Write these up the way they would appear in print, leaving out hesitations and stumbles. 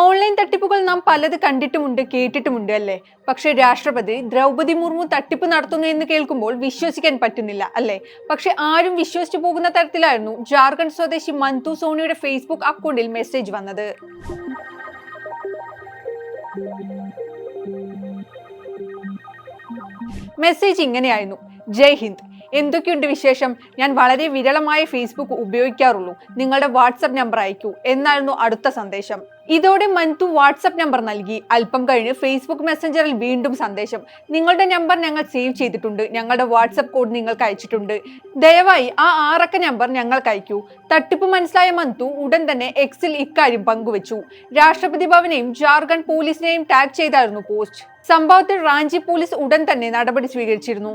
Online തട്ടിപ്പുകൾ നാം പലത് കണ്ടിട്ടുമുണ്ട്, കേട്ടിട്ടുമുണ്ട് അല്ലേ? പക്ഷെ രാഷ്ട്രപതി ദ്രൗപദി മുർമു തട്ടിപ്പ് നടത്തുന്നു എന്ന് കേൾക്കുമ്പോൾ വിശ്വസിക്കാൻ പറ്റുന്നില്ല അല്ലേ? പക്ഷെ ആരും വിശ്വസിച്ചു പോകുന്ന തരത്തിലായിരുന്നു ജാർഖണ്ഡ് സ്വദേശി മന്തു സോണിയുടെ ഫേസ്ബുക്ക് അക്കൗണ്ടിൽ മെസ്സേജ് വന്നത്. മെസ്സേജ് ഇങ്ങനെയായിരുന്നു: ജയ് ഹിന്ദ്, എന്തൊക്കെയുണ്ട് വിശേഷം? ഞാൻ വളരെ വിരളമായ ഫേസ്ബുക്ക് ഉപയോഗിക്കാറുള്ളൂ. നിങ്ങളുടെ വാട്സപ്പ് നമ്പർ അയക്കൂ എന്നായിരുന്നു അടുത്ത സന്ദേശം. ഇതോടെ മന്തു വാട്സപ്പ് നമ്പർ നൽകി. അല്പം കഴിഞ്ഞ് ഫേസ്ബുക്ക് മെസ്സഞ്ചറിൽ വീണ്ടും സന്ദേശം: നിങ്ങളുടെ നമ്പർ ഞങ്ങൾ സേവ് ചെയ്തിട്ടുണ്ട്. ഞങ്ങളുടെ വാട്സപ്പ് കോഡ് നിങ്ങൾക്ക് അയച്ചിട്ടുണ്ട്. ദയവായി ആ 6 അക്ക നമ്പർ ഞങ്ങൾക്ക് അയക്കൂ. തട്ടിപ്പ് മനസ്സിലായ മന്തു ഉടൻ തന്നെ എക്സിൽ ഇക്കാര്യം പങ്കുവച്ചു. രാഷ്ട്രപതി ഭവനെയും ജാർഖണ്ഡ് പോലീസിനെയും ടാഗ് ചെയ്തായിരുന്നു പോസ്റ്റ്. സംഭവത്തിൽ റാഞ്ചി പോലീസ് ഉടൻ തന്നെ നടപടി സ്വീകരിച്ചിരുന്നു.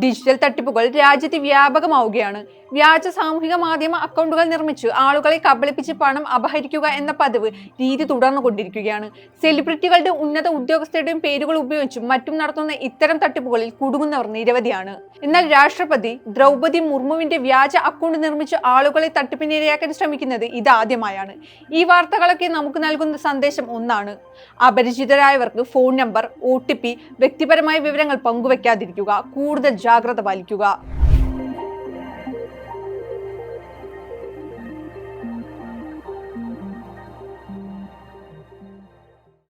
ഡിജിറ്റൽ തട്ടിപ്പുകൾ രാജ്യത്ത് വ്യാപകമാവുകയാണ്. വ്യാജ സാമൂഹിക മാധ്യമ അക്കൗണ്ടുകൾ നിർമ്മിച്ച് ആളുകളെ കബളിപ്പിച്ച് പണം അപഹരിക്കുക എന്ന പതിവ് രീതി തുടർന്നുകൊണ്ടിരിക്കുകയാണ്. സെലിബ്രിറ്റികളുടെ ഉന്നത ഉദ്യോഗസ്ഥരുടെയും പേരുകൾ ഉപയോഗിച്ചും മറ്റും നടത്തുന്ന ഇത്തരം തട്ടിപ്പുകളിൽ കുടുങ്ങുന്നവർ നിരവധിയാണ്. എന്നാൽ രാഷ്ട്രപതി ദ്രൗപദി മുർമുവിന്റെ വ്യാജ അക്കൗണ്ട് നിർമ്മിച്ച് ആളുകളെ തട്ടിപ്പിനിരയാക്കാൻ ശ്രമിക്കുന്നത് ഇതാദ്യമായാണ്. ഈ വാർത്തകളൊക്കെ നമുക്ക് നൽകുന്ന സന്ദേശം ഒന്നാണ്: അപരിചിതരായവർക്ക് ഫോൺ നമ്പർ, OTP, വ്യക്തിപരമായ വിവരങ്ങൾ പങ്കുവെക്കാതിരിക്കുക. കൂടുതൽ ജാഗ്രത പാലിക്കുക.